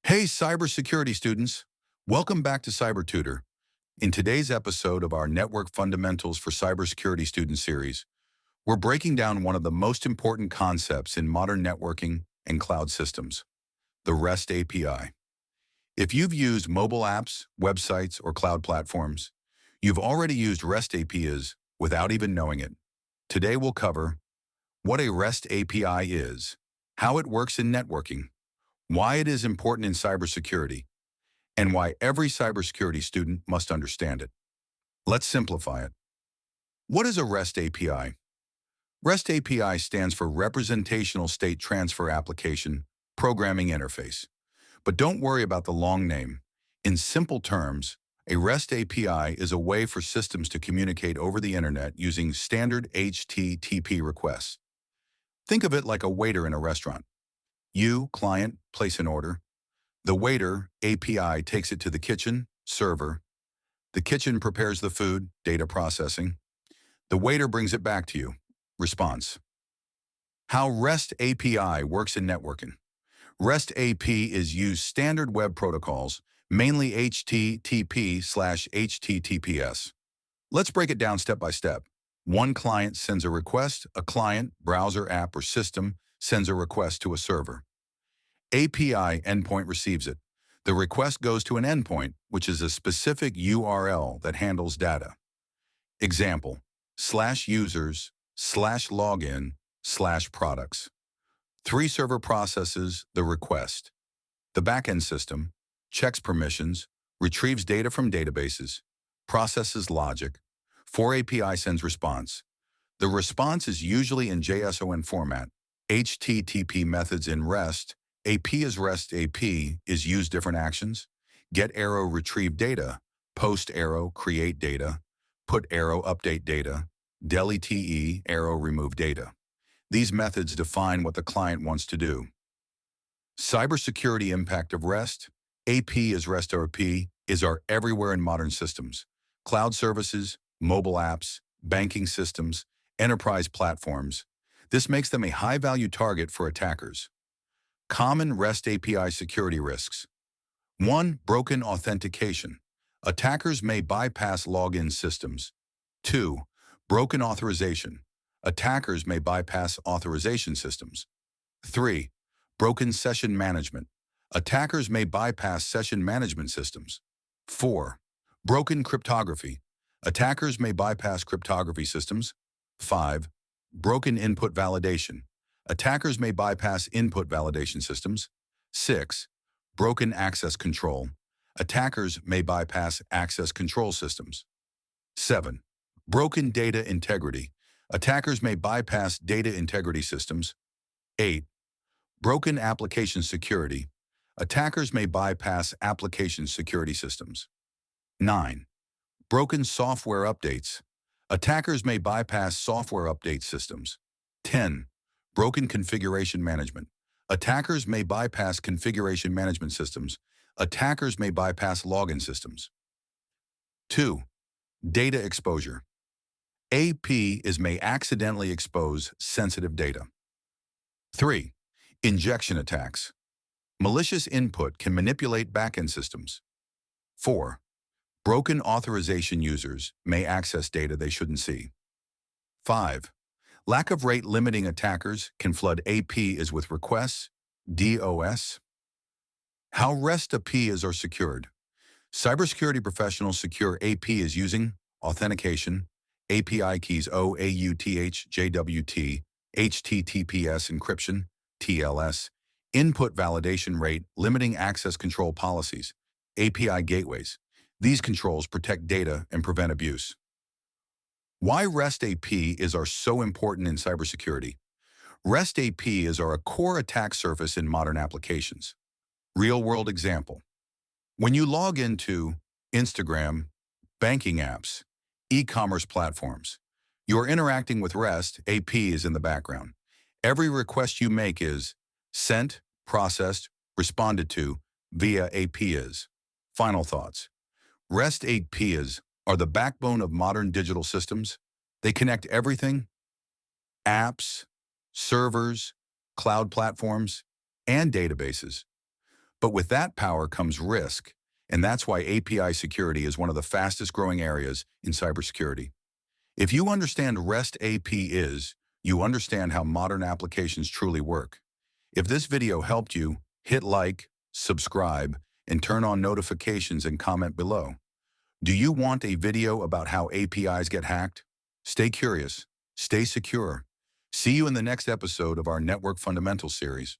Hey, cybersecurity students. Welcome back to CyberTutor. In today's episode of our Network Fundamentals for Cybersecurity Student series, we're breaking down one of the most important concepts in modern networking and cloud systems, the REST API. If you've used mobile apps, websites, or cloud platforms, you've already used REST APIs without even knowing it. Today we'll cover what a REST API is, how it works in networking, why it is important in cybersecurity, and why every cybersecurity student must understand it. Let's simplify it. What is a REST API? REST API stands for Representational State Transfer Application Programming Interface. But don't worry about the long name. In simple terms, a REST API is a way for systems to communicate over the internet using standard HTTP requests. Think of it like a waiter in a restaurant. You, client, place an order. The waiter, API, takes it to the kitchen, server. The kitchen prepares the food, data processing. The waiter brings it back to you, response. How REST API works in networking. REST API is used standard web protocols, mainly HTTP/HTTPS. Let's break it down step by step. One client sends a request, a client, browser, app, or system sends a request to a server. API endpoint receives it. The request goes to an endpoint, which is a specific URL that handles data. Example, /users/login/products. Three server processes the request. The backend system checks permissions, retrieves data from databases, processes logic. 4 API sends response. The response is usually in JSON format. HTTP methods in REST. AP is REST AP is use different actions. Get arrow retrieve data, post arrow create data, put arrow update data, delete arrow remove data. These methods define what the client wants to do. Cybersecurity impact of REST. AP is REST AP is our everywhere in modern systems. Cloud services, mobile apps, banking systems, enterprise platforms. This makes them a high-value target for attackers. Common REST API security risks. 1. Broken authentication. Attackers may bypass login systems. 2. Broken authorization. Attackers may bypass authorization systems. 3. Broken session management. Attackers may bypass session management systems. 4. Broken cryptography. Attackers may bypass cryptography systems. 5. Broken input validation. Attackers may bypass input validation systems. 6. Broken access control. Attackers may bypass access control systems. 7. Broken data integrity. Attackers may bypass data integrity systems. 8. Broken application security. Attackers may bypass application security systems. 9. Broken software updates. Attackers may bypass software update systems. 10. Broken configuration management. Attackers may bypass configuration management systems. Attackers may bypass login systems. 2. Data exposure. AP is may accidentally expose sensitive data. 3. Injection attacks. Malicious input can manipulate backend systems. 4. Broken authorization users may access data they shouldn't see. 5. Lack of rate limiting attackers can flood APs with requests, DOS. How REST APIs are secured. Cybersecurity professionals secure APs using authentication, API keys OAuth, JWT, HTTPS encryption, TLS, input validation rate limiting access control policies, API gateways. These controls protect data and prevent abuse. Why REST APIs are so important in cybersecurity. REST APIs are a core attack surface in modern applications. Real-world example. When you log into Instagram, banking apps, e-commerce platforms, you're interacting with REST APIs in the background. Every request you make is sent, processed, responded to via APIs. Final thoughts. REST APIs are the backbone of modern digital systems. They connect everything, apps, servers, cloud platforms, and databases. But with that power comes risk, and that's why API security is one of the fastest growing areas in cybersecurity. If you understand REST AP is, you understand how modern applications truly work. If this video helped you, hit like, subscribe, and turn on notifications and comment below. Do you want a video about how APIs get hacked? Stay curious, stay secure. See you in the next episode of our Network Fundamentals series.